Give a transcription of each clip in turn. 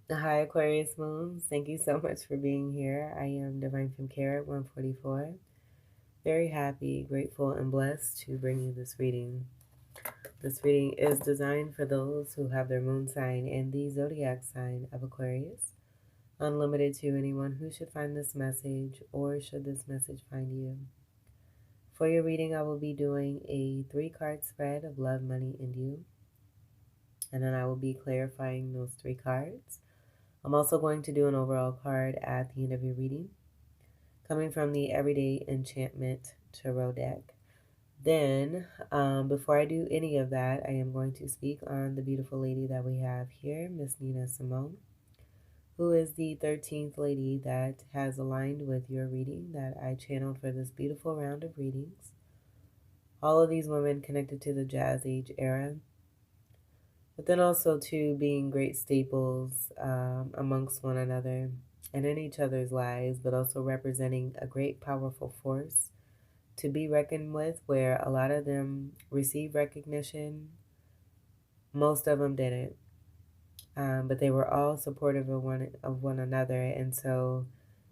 Hi, Aquarius Moons. Thank you so much for being here. I am Divine from Carrot 144. Very happy, grateful, and blessed to bring you this reading. This reading is designed for those who have their moon sign in the zodiac sign of Aquarius, unlimited to anyone who should find this message or should this message find you. For your reading, I will be doing a 3-card spread of love, money, and you, and then I will be clarifying those 3 cards. I'm also going to do an overall card at the end of your reading, coming from the Everyday Enchantment Tarot deck. Then, before I do any of that, I am going to speak on the beautiful lady that we have here, Miss Nina Simone, who is the 13th lady that has aligned with your reading that I channeled for this beautiful round of readings. All of these women connected to the Jazz Age era, but then also to being great staples amongst one another and in each other's lives, but also representing a great powerful force to be reckoned with, where a lot of them received recognition, most of them didn't, but they were all supportive of one another. And so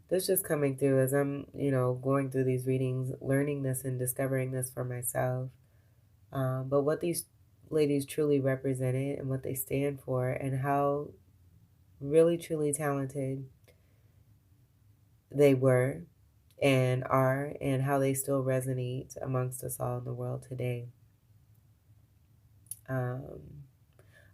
this just coming through as I'm going through these readings, learning this and discovering this for myself. But what these ladies truly represented and what they stand for, and how really truly talented they were and are, and how they still resonate amongst us all in the world today. I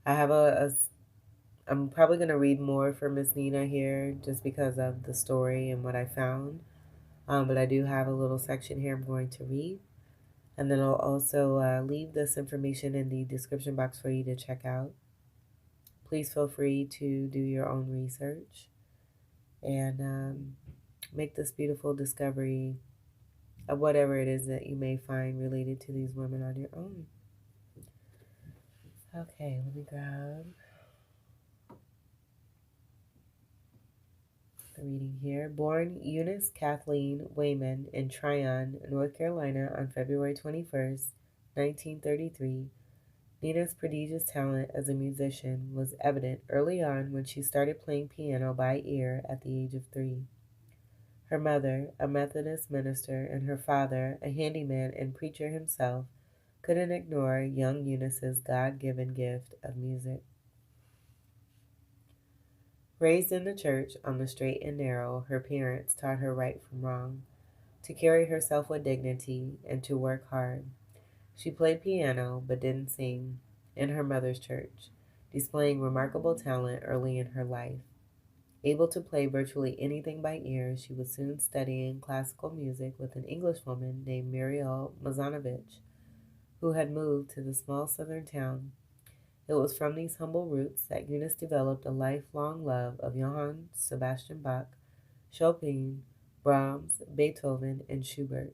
have I'm probably going to read more for Miss Nina here just because of the story and what I found. But I do have a little section here I'm going to read. And then I'll also leave this information in the description box for you to check out. Please feel free to do your own research and make this beautiful discovery of whatever it is that you may find related to these women on your own. Okay, let me grab the reading here. Born Eunice Kathleen Wayman in Tryon, North Carolina on February 21st, 1933, Nina's prodigious talent as a musician was evident early on when she started playing piano by ear at the age of 3. Her mother, a Methodist minister, and her father, a handyman and preacher himself, couldn't ignore young Eunice's God-given gift of music. Raised in the church on the straight and narrow, her parents taught her right from wrong, to carry herself with dignity, and to work hard. She played piano, but didn't sing, in her mother's church, displaying remarkable talent early in her life. Able to play virtually anything by ear, she was soon studying classical music with an Englishwoman named Muriel Mazanovich, who had moved to the small southern town. It was from these humble roots that Eunice developed a lifelong love of Johann Sebastian Bach, Chopin, Brahms, Beethoven, and Schubert.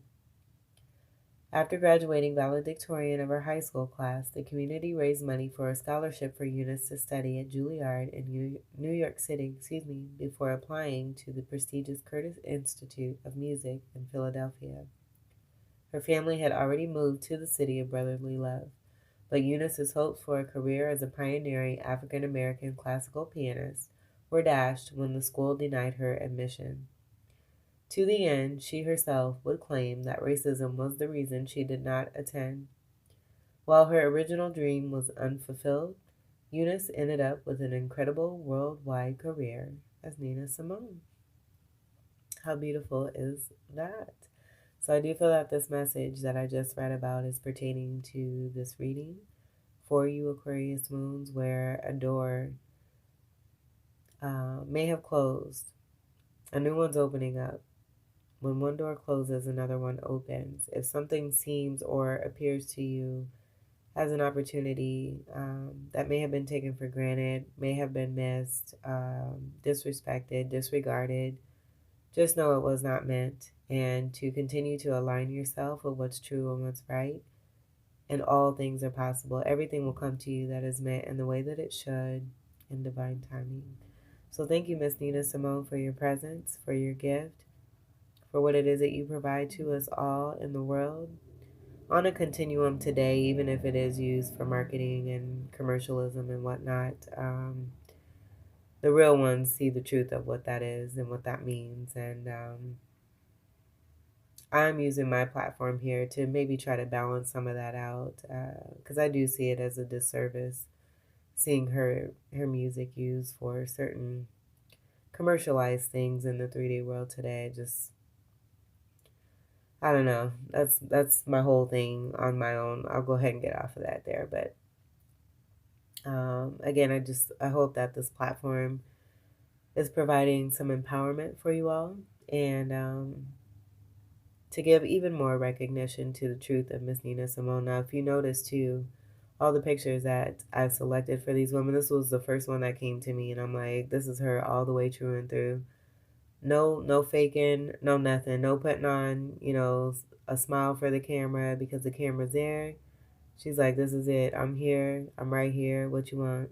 After graduating valedictorian of her high school class, the community raised money for a scholarship for Eunice to study at Juilliard in New York City, before applying to the prestigious Curtis Institute of Music in Philadelphia. Her family had already moved to the city of brotherly love, but Eunice's hopes for a career as a pioneering African-American classical pianist were dashed when the school denied her admission. To the end, she herself would claim that racism was the reason she did not attend. While her original dream was unfulfilled, Eunice ended up with an incredible worldwide career as Nina Simone. How beautiful is that? So I do feel that this message that I just read about is pertaining to this reading for you, Aquarius Moons, where a door may have closed. A new one's opening up. When one door closes, another one opens. If something seems or appears to you as an opportunity that may have been taken for granted, may have been missed, disrespected, disregarded, just know it was not meant. And to continue to align yourself with what's true and what's right. And all things are possible. Everything will come to you that is meant in the way that it should, in divine timing. So thank you, Miss Nina Simone, for your presence, for your gift, for what it is that you provide to us all in the world on a continuum today, even if it is used for marketing and commercialism and whatnot. the real ones see the truth of what that is and what that means. And I'm using my platform here to maybe try to balance some of that out, because I do see it as a disservice, seeing her music used for certain commercialized things in the 3D world today. Just, I don't know. That's my whole thing on my own. I'll go ahead and get off of that there. But again, I hope that this platform is providing some empowerment for you all, and to give even more recognition to the truth of Miss Nina Simone. Now, if you notice too, all the pictures that I've selected for these women, this was the first one that came to me, and I'm like, this is her all the way through and through. No faking, no nothing, no putting on, a smile for the camera because the camera's there. She's like, this is it. I'm here. I'm right here. What you want?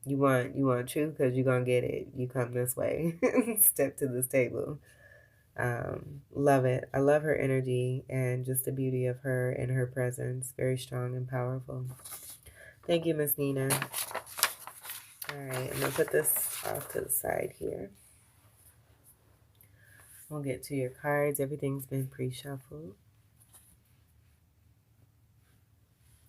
You want truth, because you're gonna get it. You come this way. Step to this table. Love it. I love her energy and just the beauty of her and her presence. Very strong and powerful. Thank you, Miss Nina. All right, I'm gonna put this off to the side here. We'll get to your cards. Everything's been pre-shuffled.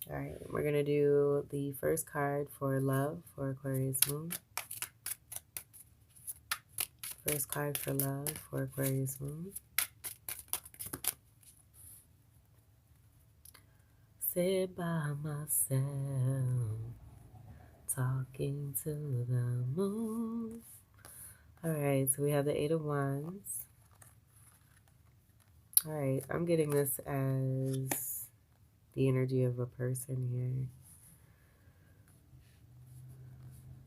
All right, we're gonna do the first card for love for Aquarius Moon. First card for love for Aquarius Moon. Sit by myself, talking to the moon. All right, so we have the Eight of Wands. All right, I'm getting this as the energy of a person here.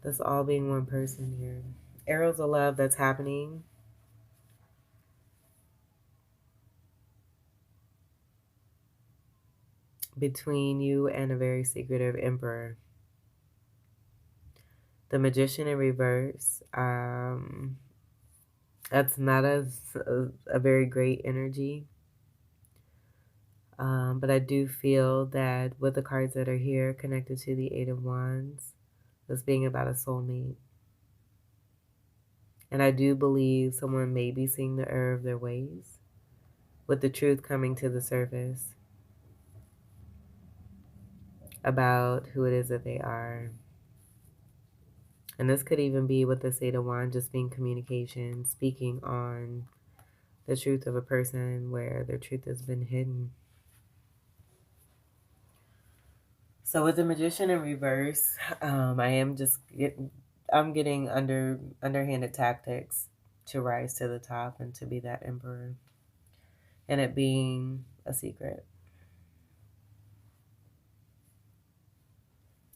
This all being one person here. Arrows of love that's happening. Between you and a very secretive emperor. The Magician in reverse. That's not a very great energy. But I do feel that with the cards that are here connected to the Eight of Wands, this being about a soulmate. And I do believe someone may be seeing the error of their ways, with the truth coming to the surface about who it is that they are. And this could even be with the Eight of Wands just being communication, speaking on the truth of a person where their truth has been hidden. So with the Magician in reverse, I'm getting underhanded tactics to rise to the top and to be that emperor, and it being a secret.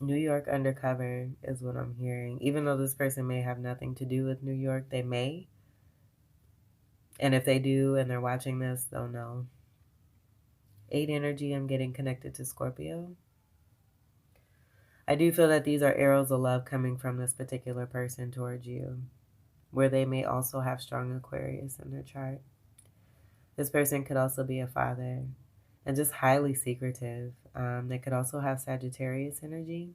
New York undercover is what I'm hearing. Even though this person may have nothing to do with New York, they may. And if they do and they're watching this, they'll know. 8 energy, I'm getting connected to Scorpio. I do feel that these are arrows of love coming from this particular person towards you, where they may also have strong Aquarius in their chart. This person could also be a father and just highly secretive. They could also have Sagittarius energy,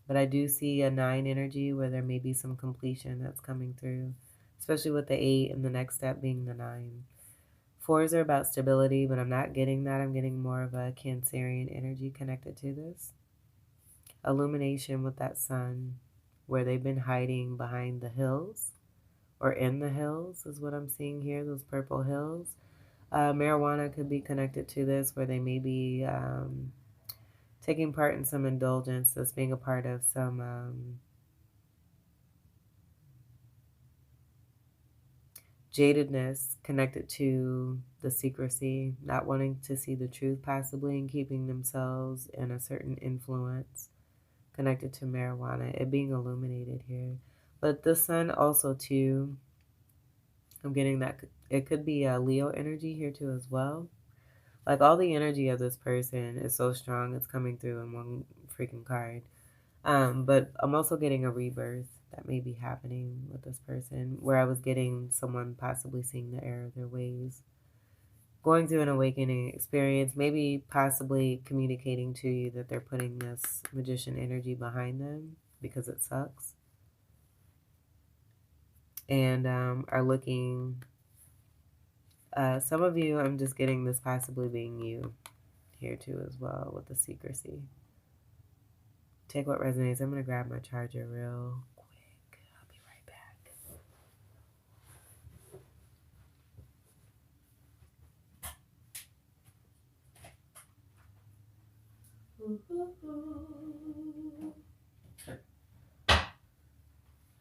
but I do see a 9 energy where there may be some completion that's coming through, especially with the 8 and the next step being the 9. 4s are about stability, but I'm not getting that. I'm getting more of a Cancerian energy connected to this. Illumination with that sun, where they've been hiding behind the hills or in the hills is what I'm seeing here, those purple hills. Marijuana could be connected to this, where they may be taking part in some indulgence, that's being a part of some jadedness connected to the secrecy, not wanting to see the truth possibly, and keeping themselves in a certain influence connected to marijuana, it being illuminated here. But the sun also too, I'm getting that it could be a Leo energy here too as well. Like, all the energy of this person is so strong, it's coming through in one freaking card. But I'm also getting a rebirth that may be happening with this person, where I was getting someone possibly seeing the error of their ways, going through an awakening experience, maybe possibly communicating to you that they're putting this magician energy behind them because it sucks. and are looking, some of you, I'm just getting this possibly being you here too as well with the secrecy. Take what resonates. I'm going to grab my charger real quick. I'll be right back.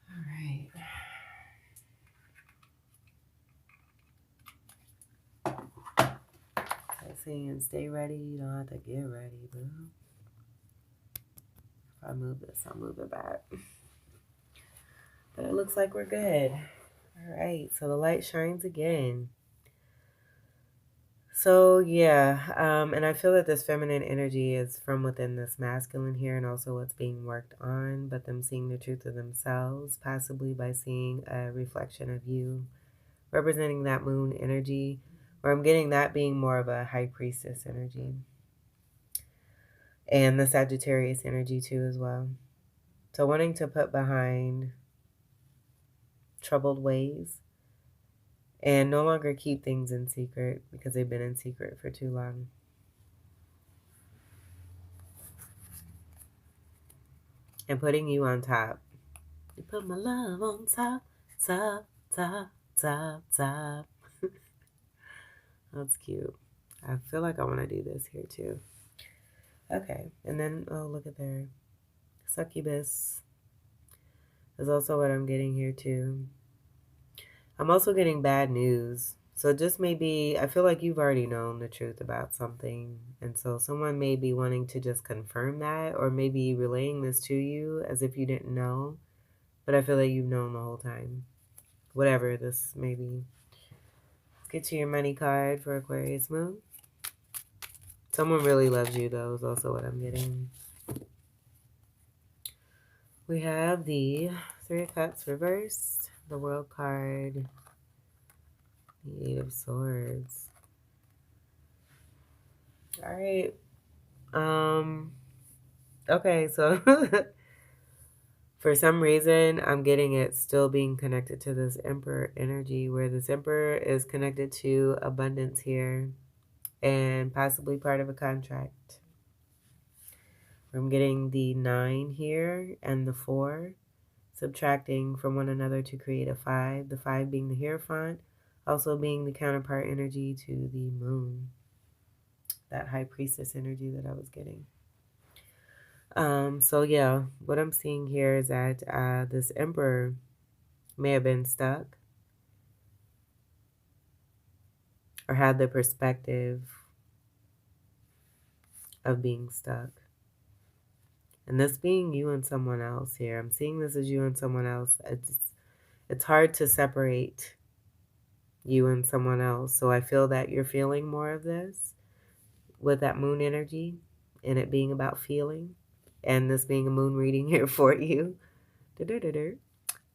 All right. Saying stay ready, you don't have to get ready, boo. If I move this, I'll move it back. But it looks like we're good. All right, so the light shines again. So yeah, and I feel that this feminine energy is from within this masculine here, and also what's being worked on, but them seeing the truth of themselves, possibly by seeing a reflection of you, representing that moon energy, or I'm getting that being more of a high priestess energy. And the Sagittarius energy too as well. So wanting to put behind troubled ways and no longer keep things in secret because they've been in secret for too long. And putting you on top. You put my love on top, top, top, top, top. That's cute. I feel like I want to do this here too. Okay, and then, oh, look at there. Succubus is also what I'm getting here too. I'm also getting bad news. So just maybe, I feel like you've already known the truth about something. And so someone may be wanting to just confirm that, or maybe relaying this to you as if you didn't know. But I feel like you've known the whole time. Whatever this may be. Let's get to your money card for Aquarius moon. Someone really loves you, though, is also what I'm getting. We have the Three of Cups reversed, the World card, the Eight of Swords. All right. Okay, so for some reason, I'm getting it still being connected to this Emperor energy, where this Emperor is connected to abundance here and possibly part of a contract. I'm getting the 9 here and the 4 subtracting from one another to create a 5. The 5 being the Hierophant, also being the counterpart energy to the moon. That high priestess energy that I was getting. So yeah, what I'm seeing here is that this Emperor may have been stuck or had the perspective of being stuck. And this being you and someone else here. I'm seeing this as you and someone else. It's hard to separate you and someone else. So I feel that you're feeling more of this with that moon energy and it being about feeling. And this being a moon reading here for you. But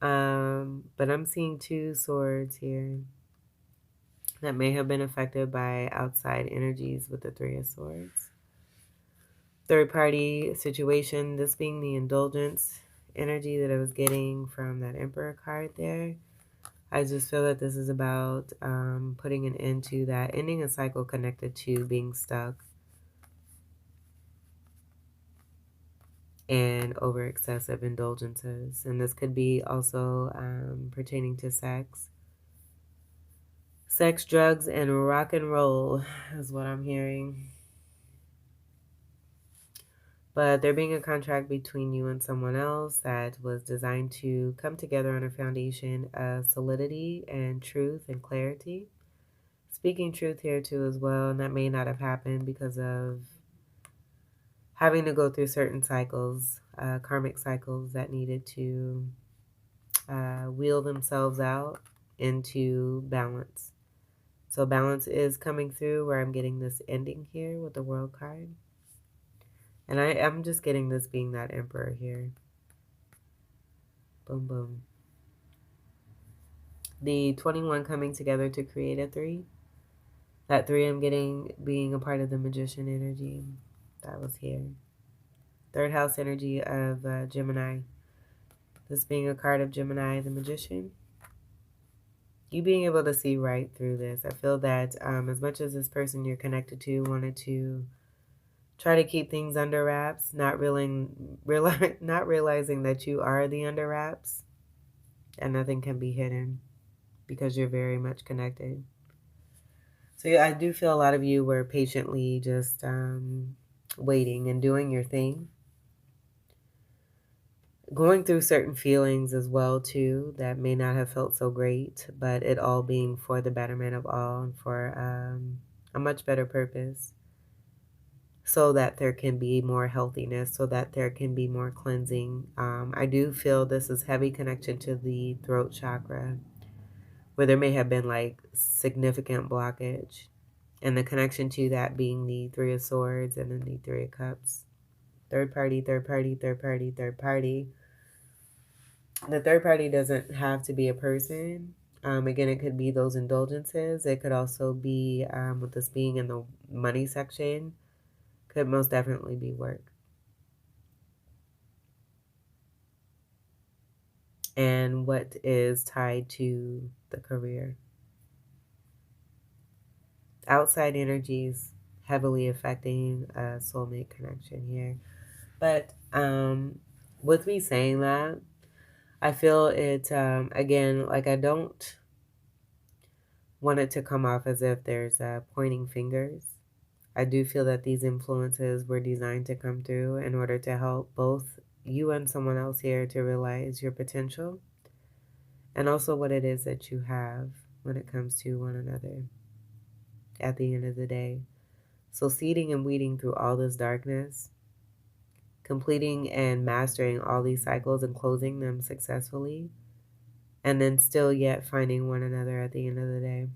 I'm seeing 2 swords here that may have been affected by outside energies with the 3 of Swords. Third party situation, this being the indulgence energy that I was getting from that Emperor card there. I just feel that this is about putting an end to that, ending a cycle connected to being stuck and over excessive indulgences. And this could be also pertaining to sex. Sex, drugs, and rock and roll is what I'm hearing. But there being a contract between you and someone else that was designed to come together on a foundation of solidity and truth and clarity. Speaking truth here too as well, and that may not have happened because of having to go through certain cycles, karmic cycles that needed to wheel themselves out into balance. So balance is coming through where I'm getting this ending here with the World card. And I'm just getting this being that Emperor here. Boom, boom. The 21 coming together to create a 3. That 3 I'm getting being a part of the Magician energy. That was here. Third house energy of Gemini. This being a card of Gemini, the Magician. You being able to see right through this. I feel that as much as this person you're connected to wanted to try to keep things under wraps, not realizing that you are the under wraps and nothing can be hidden because you're very much connected. So yeah, I do feel a lot of you were patiently just waiting and doing your thing. Going through certain feelings as well too that may not have felt so great, but it all being for the betterment of all and for a much better purpose, so that there can be more healthiness, so that there can be more cleansing. I do feel this is heavy connection to the throat chakra, where there may have been like significant blockage, and the connection to that being the Three of Swords and then the Three of Cups. Third party, third party, third party, third party. The third party doesn't have to be a person. Again, it could be those indulgences. It could also be, with this being in the money section, could most definitely be work. And what is tied to the career. Outside energies heavily affecting a soulmate connection here. But with me saying that, I feel it, again, like I don't want it to come off as if there's pointing fingers. I do feel that these influences were designed to come through in order to help both you and someone else here to realize your potential and also what it is that you have when it comes to one another at the end of the day. So seeding and weeding through all this darkness, completing and mastering all these cycles and closing them successfully, and then still yet finding one another at the end of the day.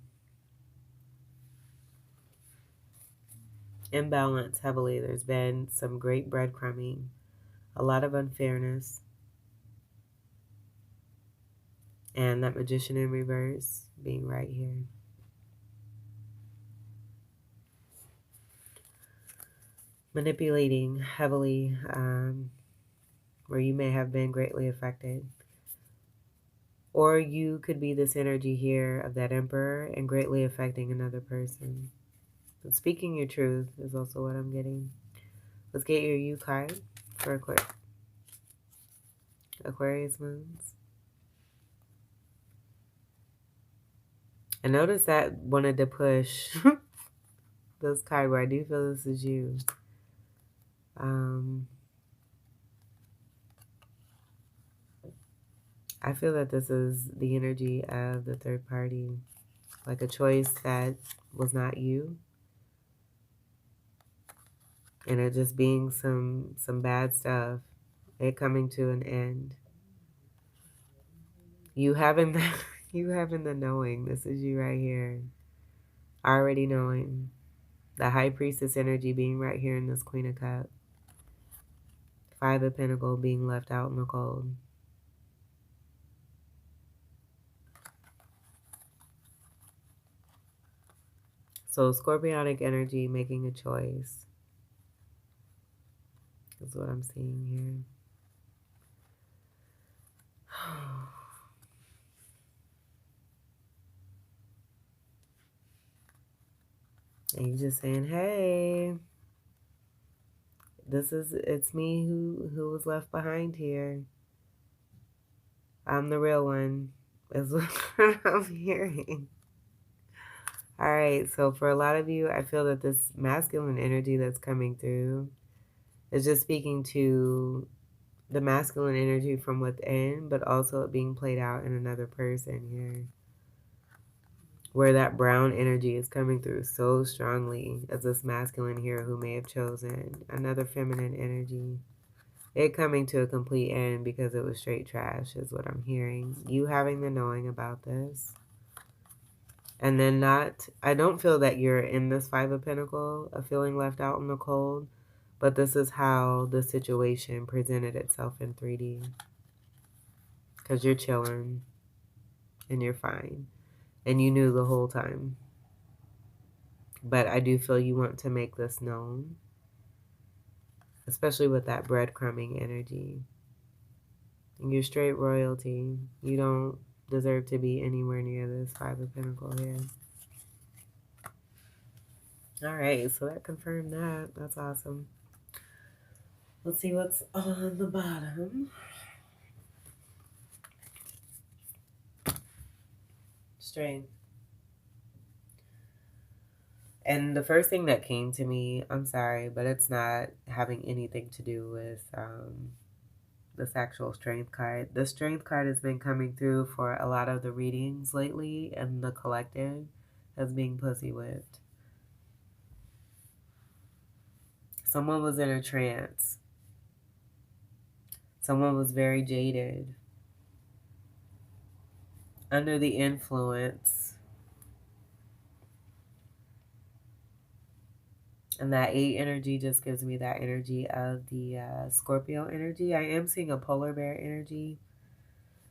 Imbalance heavily. There's been some great breadcrumbing, a lot of unfairness, and that Magician in reverse being right here. Manipulating heavily, where you may have been greatly affected. Or you could be this energy here of that Emperor and greatly affecting another person. But speaking your truth is also what I'm getting. Let's get your you card for a quick Aquarius moons. I noticed that wanted to push this card where I do feel this is you. I feel that this is the energy of the third party, like a choice that was not you, and it just being some bad stuff, it coming to an end. You having the you having the knowing. This is you right here, already knowing. The high priestess energy being right here in this Queen of Cups. Five of Pentacles being left out in the cold. So Scorpionic energy making a choice is what I'm seeing here. And you're just saying, hey, it's me who was left behind here. I'm the real one, is what I'm hearing. All right, so for a lot of you, I feel that this masculine energy that's coming through is just speaking to the masculine energy from within, but also it being played out in another person here. Where that brown energy is coming through so strongly as this masculine here who may have chosen another feminine energy. It coming to a complete end because it was straight trash is what I'm hearing. You having the knowing about this. And then I don't feel that you're in this Five of Pentacles, a feeling left out in the cold, but this is how the situation presented itself in 3D. Because you're chilling and you're fine. And you knew the whole time. But I do feel you want to make this known. Especially with that breadcrumbing energy. And you're straight royalty. You don't deserve to be anywhere near this Five of Pentacles here. All right, so that confirmed that. That's awesome. Let's see what's on the bottom. Strength. And the first thing that came to me, I'm sorry, but it's not having anything to do with this actual strength card. The strength card has been coming through for a lot of the readings lately, and the collective as being pussy whipped. Someone was in a trance. Someone was very jaded, under the influence. And that 8 energy just gives me that energy of the Scorpio energy. I am seeing a polar bear energy.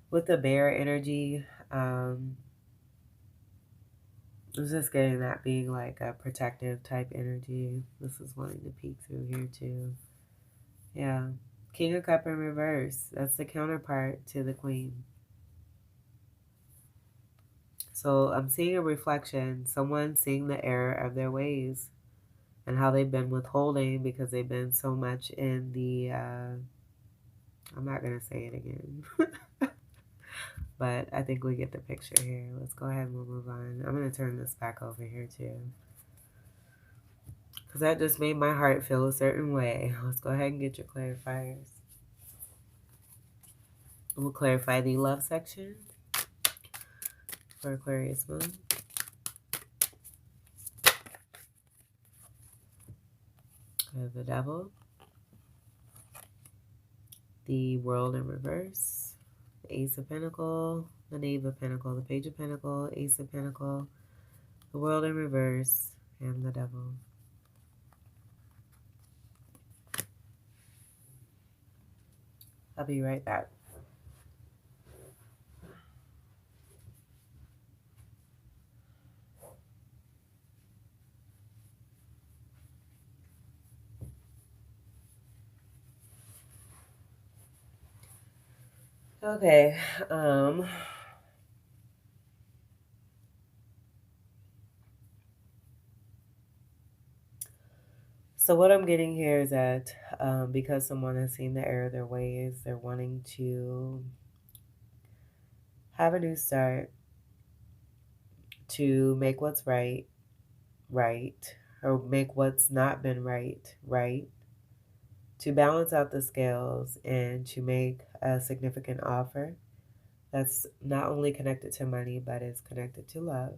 With the bear energy, I'm just getting that being like a protective type energy. This is wanting to peek through here too. Yeah. King of Cup in reverse. That's the counterpart to the Queen. So I'm seeing a reflection. Someone seeing the error of their ways and how they've been withholding because they've been so much in the, I'm not going to say it again. But I think we get the picture here. Let's go ahead and we'll move on. I'm going to turn this back over here too, because that just made my heart feel a certain way. Let's go ahead and get your clarifiers. We'll clarify the love section for Aquarius moon. We have the Devil, the World in reverse, the Ace of Pentacles, the Knave of Pentacles, the Page of Pentacles, Ace of Pentacles, the World in reverse, and the Devil. I'll be right back. Okay, so what I'm getting here is that because someone has seen the error of their ways, they're wanting to have a new start, to make what's right, right, or make what's not been right, right, to balance out the scales and to make a significant offer that's not only connected to money, but is connected to love.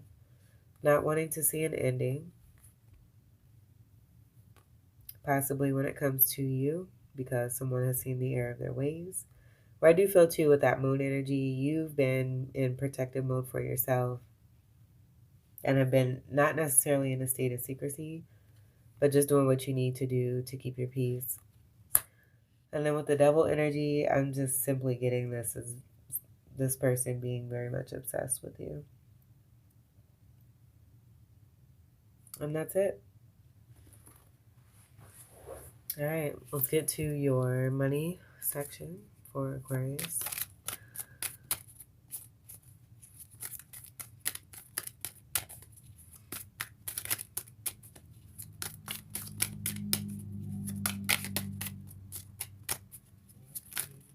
Not wanting to see an ending, possibly when it comes to you, because someone has seen the error of their ways. But I do feel too with that moon energy, you've been in protective mode for yourself and have been not necessarily in a state of secrecy, but just doing what you need to do to keep your peace. And then with the Devil energy, I'm just simply getting this as this person being very much obsessed with you. And that's it. All right, let's get to your money section for Aquarius.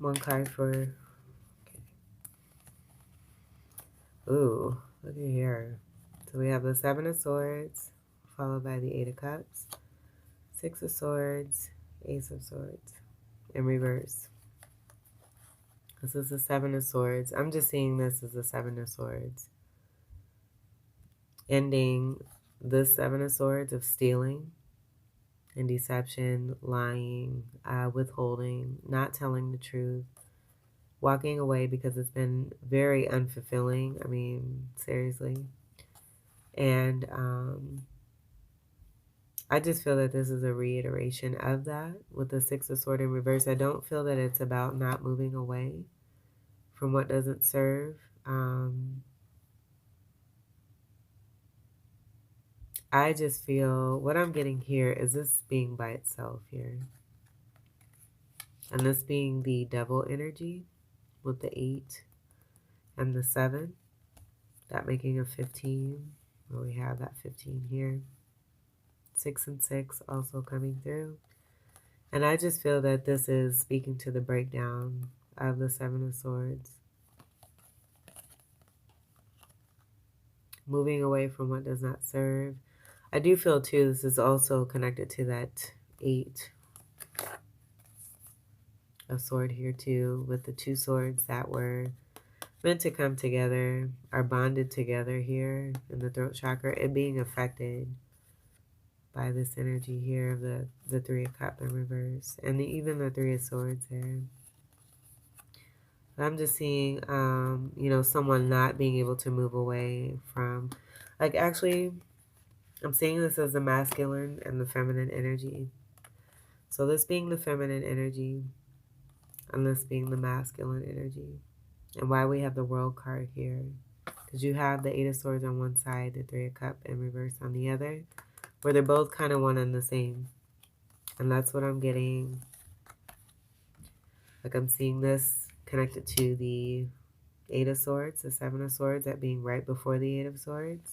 One card for... Okay. Ooh, look at here. So we have the Seven of Swords, followed by the Eight of Cups, Six of Swords, Ace of Swords, in reverse. This is the Seven of Swords. I'm just seeing this as the Seven of Swords. Ending the Seven of Swords of stealing and deception, lying, withholding, not telling the truth, walking away because it's been very unfulfilling. I mean, seriously. And I just feel that this is a reiteration of that with the Six of Swords in reverse. I don't feel that it's about not moving away from what doesn't serve. I just feel what I'm getting here is this being by itself here. And this being the Devil energy with the 8 and the 7. That making a 15. Well, we have that 15 here. 6 and 6 also coming through. And I just feel that this is speaking to the breakdown of the 7 of Swords. Moving away from what does not serve. I do feel too this is also connected to that 8 of Sword here too, with the 2 swords that were meant to come together, are bonded together here in the throat chakra, it being affected by this energy here of the 3 of Cups in reverse, and even the 3 of Swords here. I'm just seeing, you know, someone not being able to move away from, like, actually, I'm seeing this as the masculine and the feminine energy. So this being the feminine energy, and this being the masculine energy. And why we have the World card here. Because you have the 8 of Swords on one side, the 3 of Cups in reverse on the other, where they're both kind of one and the same. And that's what I'm getting. Like, I'm seeing this connected to the 8 of Swords, the 7 of Swords, that being right before the 8 of Swords.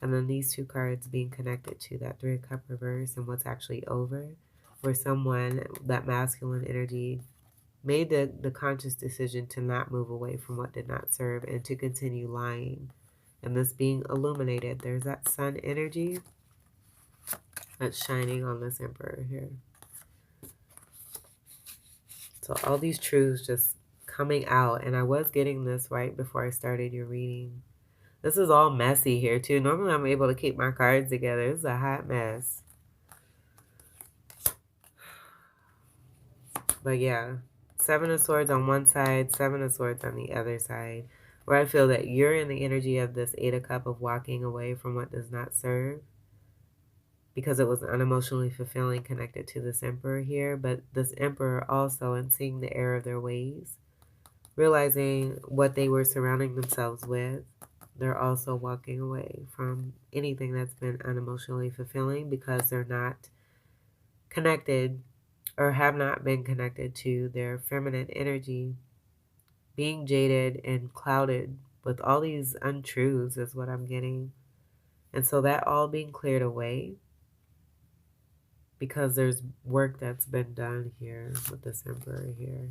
And then these 2 cards being connected to that 3 of Cups reverse and what's actually over. Where someone, that masculine energy, made the conscious decision to not move away from what did not serve and to continue lying. And this being illuminated. There's that sun energy that's shining on this Emperor here. So all these truths just coming out. And I was getting this right before I started your reading. This is all messy here too. Normally I'm able to keep my cards together. This is a hot mess. But yeah. 7 of Swords on one side, 7 of Swords on the other side. Where I feel that you're in the energy of this 8 of Cups of walking away from what does not serve. Because it was unemotionally fulfilling connected to this Emperor here. But this Emperor also, in seeing the error of their ways, realizing what they were surrounding themselves with, they're also walking away from anything that's been unemotionally fulfilling because they're not connected or have not been connected to their feminine energy, being jaded and clouded with all these untruths is what I'm getting. And so that all being cleared away because there's work that's been done here with this Emperor here.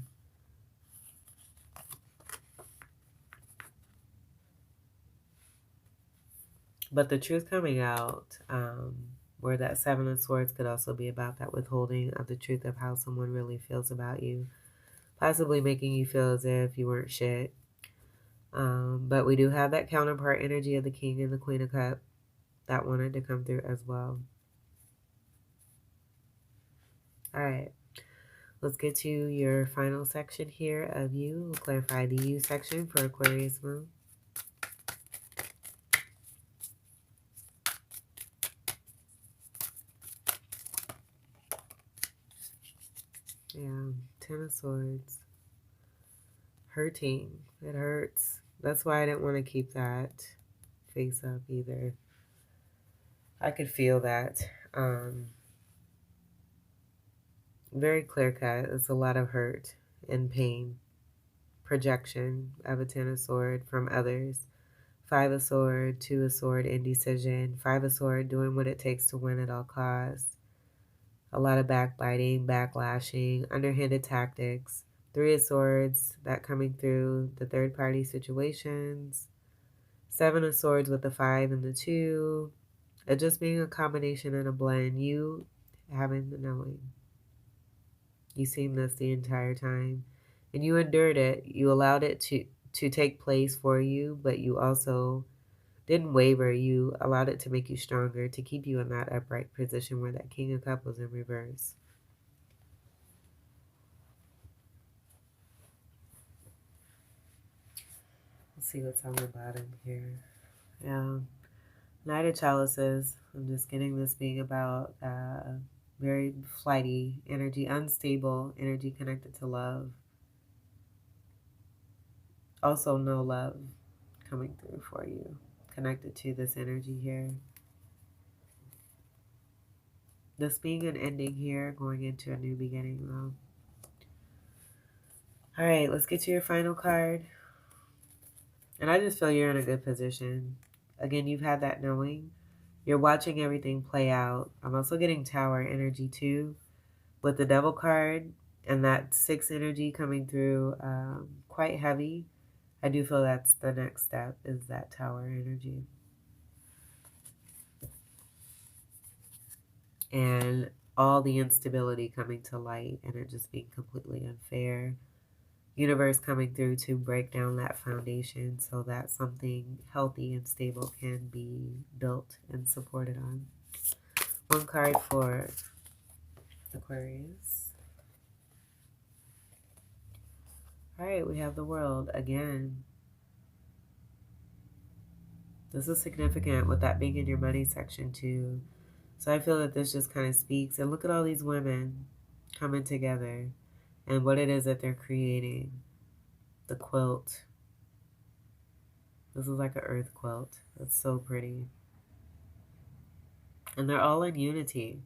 But the truth coming out, where that 7 of Swords could also be about that withholding of the truth of how someone really feels about you. Possibly making you feel as if you weren't shit. But we do have that counterpart energy of the King and the Queen of Cups that wanted to come through as well. Alright, let's get to your final section here of you. We'll clarify the you section for Aquarius moon. Yeah, 10 of Swords. Hurting. It hurts. That's why I didn't want to keep that face up either. I could feel that. Very clear cut. It's a lot of hurt and pain. Projection of a 10 of Sword from others. 5 of Sword, 2 of Sword, indecision. 5 of Sword, doing what it takes to win at all costs. A lot of backbiting, backlashing, underhanded tactics. 3 of Swords, that coming through the third party situations. 7 of Swords with the 5 and the 2. It just being a combination and a blend. You having the knowing. You seen this the entire time. And you endured it. You allowed it to take place for you, but you also didn't waver. You allowed it to make you stronger, to keep you in that upright position where that King of Cups was in reverse. Let's see what's on the bottom here. Yeah. Knight of Chalices. I'm just getting this being about very flighty energy, unstable energy connected to love. Also no love coming through for you, connected to this energy here. This being an ending here, going into a new beginning though. Alright, let's get to your final card. And I just feel you're in a good position. Again, you've had that knowing. You're watching everything play out. I'm also getting Tower energy too, with the Devil card and that 6 energy coming through, quite heavy. I do feel that's the next step, is that Tower energy. And all the instability coming to light and it just being completely unfair. Universe coming through to break down that foundation so that something healthy and stable can be built and supported on. One card for Aquarius. All right, we have the World again. This is significant with that being in your money section too. So I feel that this just kind of speaks. And look at all these women coming together and what it is that they're creating. The quilt. This is like an earth quilt. It's so pretty. And they're all in unity.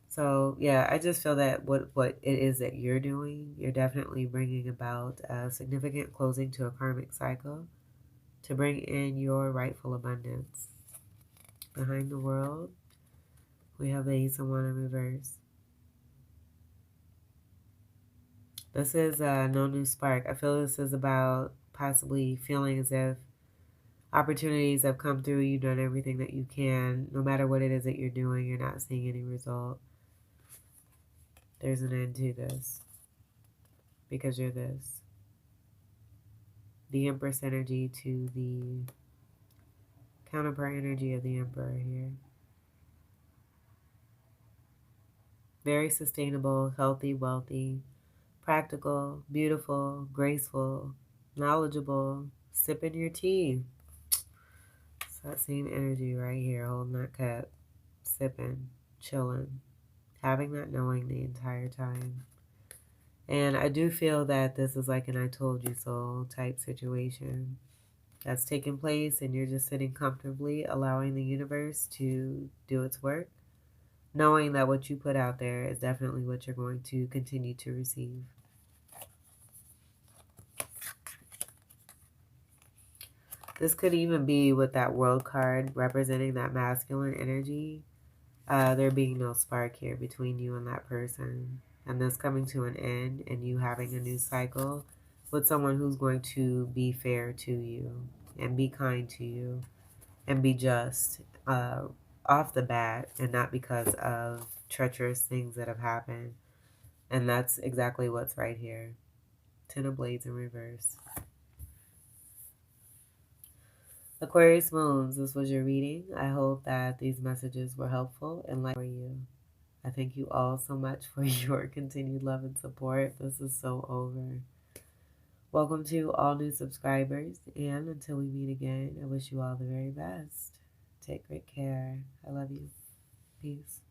So yeah, I just feel that what it is that you're doing, you're definitely bringing about a significant closing to a karmic cycle to bring in your rightful abundance. Behind the World, we have the Ace of Wands in reverse. This is no new spark. I feel this is about possibly feeling as if opportunities have come through, you've done everything that you can. No matter what it is that you're doing, you're not seeing any result. There's an end to this because you're this. The Empress energy to the counterpart energy of the Emperor here. Very sustainable, healthy, wealthy, practical, beautiful, graceful, knowledgeable, sipping your tea. It's that same energy right here, holding that cup, sipping, chilling, having that knowing the entire time. And I do feel that this is like an I told you so type situation that's taking place, and you're just sitting comfortably, allowing the universe to do its work, knowing that what you put out there is definitely what you're going to continue to receive. This could even be with that World card representing that masculine energy. There being no spark here between you and that person. And this coming to an end and you having a new cycle with someone who's going to be fair to you and be kind to you and be just off the bat, and not because of treacherous things that have happened. And that's exactly what's right here. 10 of Blades in reverse. Aquarius moons, this was your reading. I hope that these messages were helpful and light for you. I thank you all so much for your continued love and support. This is so over. Welcome to all new subscribers, and until we meet again, I wish you all the very best. Take great care. I love you. Peace.